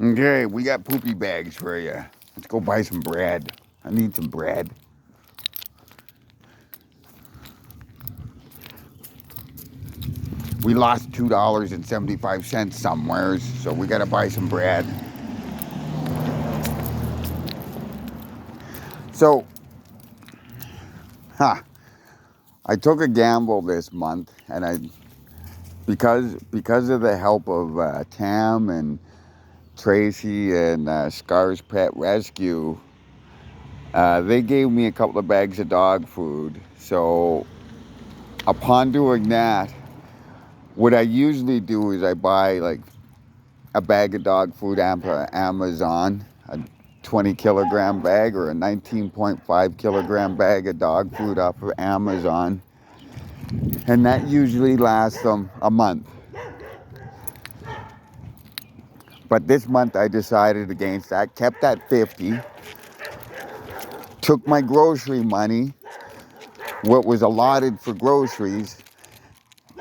Okay, we got poopy bags for you. Let's go buy some bread. I need some bread. We lost $2.75 somewheres, so we gotta buy some bread. So, huh, I took a gamble this month, and because of the help of Tam and Tracy and Scar's Pet Rescue, they gave me a couple of bags of dog food. So, upon doing that, what I usually do is I buy like a bag of dog food on Amazon, a 20 kilogram bag or a 19.5 kilogram bag of dog food off of Amazon. And that usually lasts them a month. But this month I decided against that, kept that 50, took my grocery money, what was allotted for groceries,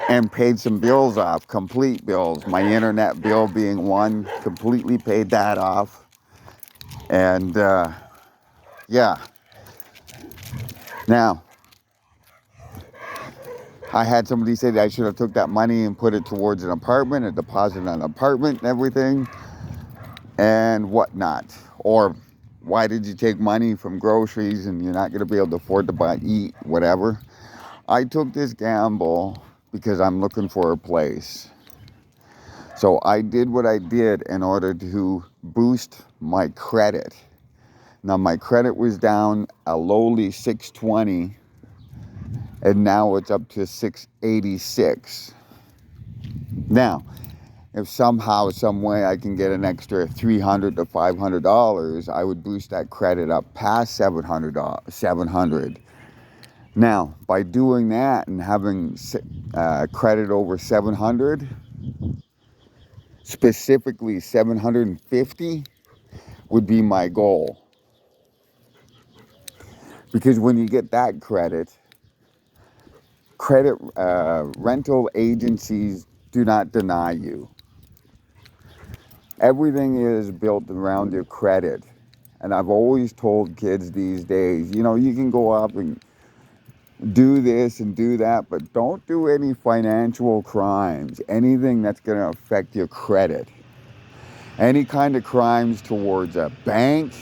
and paid some bills off, complete bills. My internet bill being one, completely paid that off. And yeah, now I had somebody say that I should have took that money and put it towards an apartment, a deposit on an apartment and everything and whatnot. Or why did you take money from groceries and you're not going to be able to afford to eat, whatever. I took this gamble because I'm looking for a place. So I did what I did in order to boost my credit. Now my credit was down a lowly 620 and now it's up to 686. Now, if somehow, some way I can get an extra $300 to $500, I would boost that credit up past 700. Now, by doing that and having credit over 700, specifically 750, would be my goal. Because when you get that credit rental agencies do not deny you. Everything is built around your credit. And I've always told kids these days, you know, you can go up and do this and do that, but don't do any financial crimes, anything that's going to affect your credit. Any kind of crimes towards a bank,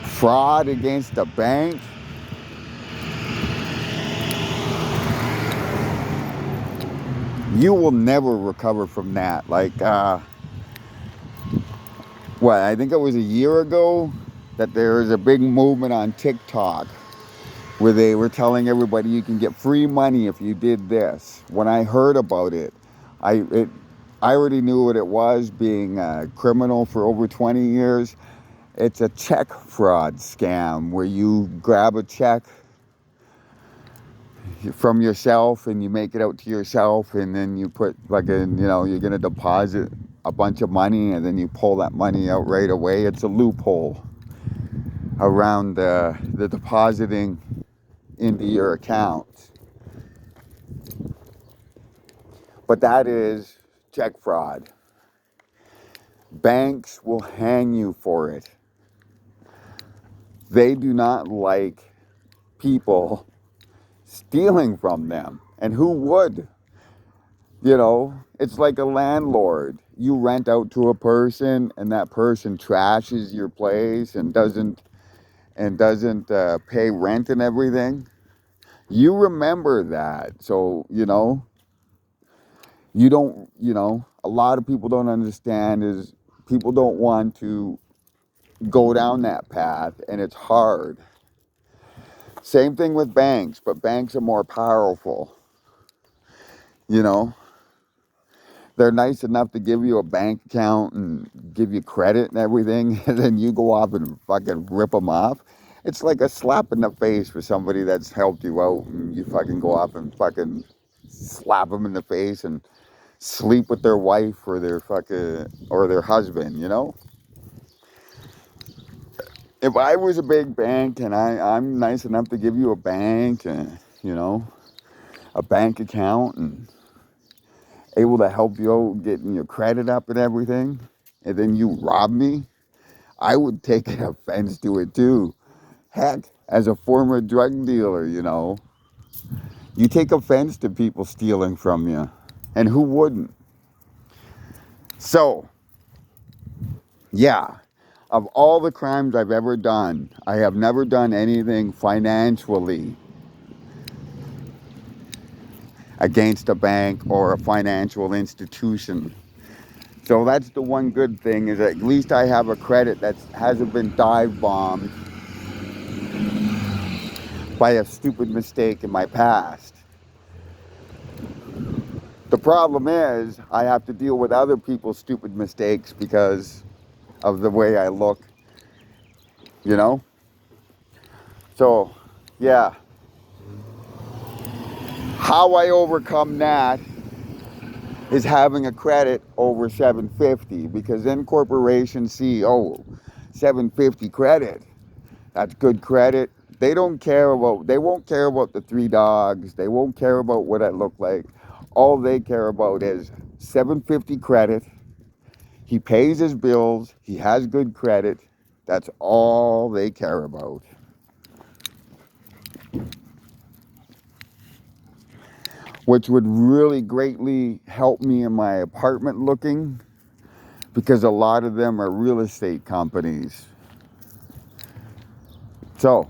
fraud against a bank, you will never recover from that. Like, I think it was a year ago that there was a big movement on TikTok where they were telling everybody you can get free money if you did this. When I heard about it, I already knew what it was, being a criminal for over 20 years. It's a check fraud scam where you grab a check from yourself and you make it out to yourself, and then you put you're going to deposit a bunch of money and then you pull that money out right away. It's a loophole around the depositing into your account. But that is check fraud. Banks will hang you for it. They do not like people stealing from them. And who would? You know, it's like a landlord. You rent out to a person and that person trashes your place and doesn't pay rent and everything. You remember that. So, a lot of people don't understand is people don't want to go down that path, and it's hard. Same thing with banks, but banks are more powerful. They're nice enough to give you a bank account and give you credit and everything, and then you go off and fucking rip them off. It's like a slap in the face for somebody that's helped you out, and you fucking go off and fucking slap them in the face and sleep with their wife or their husband. If I was a big bank and I'm nice enough to give you a bank and, a bank account and able to help you out getting your credit up and everything, and then you rob me, I would take an offense to it too. Heck, as a former drug dealer, you take offense to people stealing from you. And who wouldn't? So, yeah, of all the crimes I've ever done, I have never done anything financially against a bank or a financial institution. So that's the one good thing, is at least I have a credit that hasn't been dive bombed by a stupid mistake in my past. The problem is I have to deal with other people's stupid mistakes because of the way I look, you know? So, yeah. How I overcome that is having a credit over 750, because then corporations see, oh, 750 credit, that's good credit. They won't care about the 3 dogs. They won't care about what I look like. All they care about is 750 credit. He pays his bills. He has good credit. That's all they care about. Which would really greatly help me in my apartment looking, because a lot of them are real estate companies. So,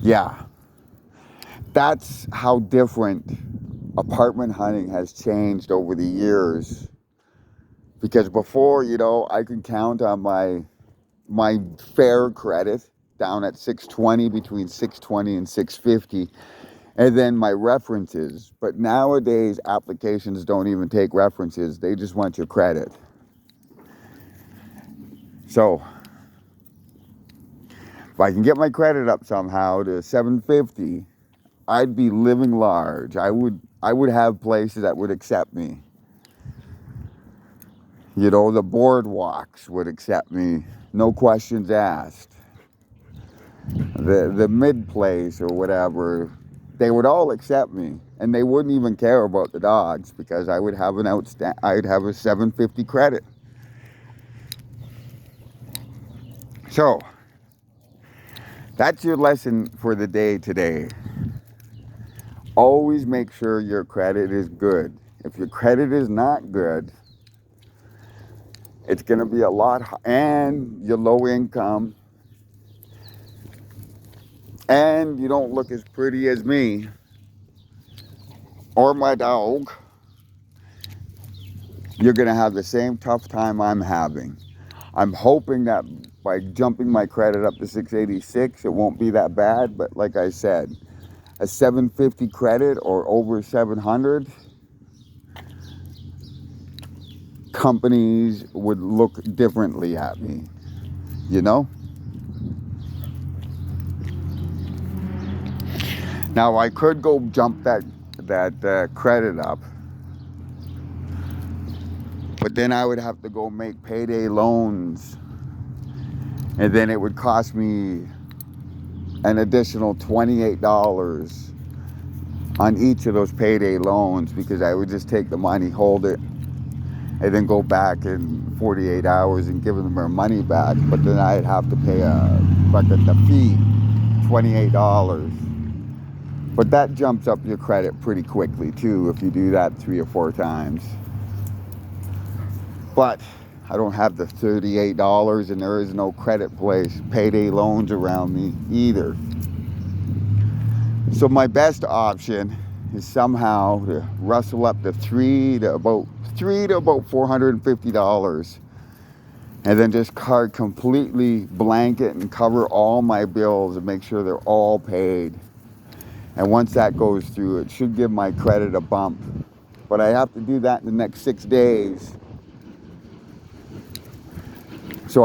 yeah, that's how different apartment hunting has changed over the years. Because before, I could count on my fair credit down at 620, between 620 and 650, and then my references. But nowadays, applications don't even take references. They just want your credit. So, if I can get my credit up somehow to 750, I'd be living large. I would have places that would accept me. The boardwalks would accept me, no questions asked. The mid place or whatever, they would all accept me, and they wouldn't even care about the dogs, because I would have I'd have a 750 credit. So, that's your lesson for the day today. Always make sure your credit is good. If your credit is not good, it's going to be a lot, and you're low income, and you don't look as pretty as me or my dog, you're going to have the same tough time I'm having. I'm hoping that by jumping my credit up to 686, it won't be that bad. But like I said, a 750 credit or over 700, companies would look differently at me, Now, I could go jump that credit up, but then I would have to go make payday loans, and then it would cost me an additional $28 on each of those payday loans, because I would just take the money, hold it, and then go back in 48 hours and give them their money back. But then I'd have to pay the fee, $28. But that jumps up your credit pretty quickly too if you do that 3 or 4 times. But I don't have the $38, and there is no credit place, payday loans around me either. So my best option is somehow to rustle up to $3 to about $450, and then just completely blanket and cover all my bills and make sure they're all paid. And once that goes through, it should give my credit a bump. But I have to do that in the next 6 days, so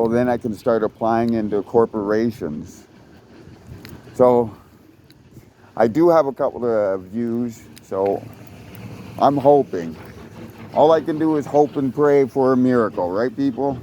then I can start applying into corporations. So I do have a couple of views, so I'm hoping. All I can do is hope and pray for a miracle, right, people?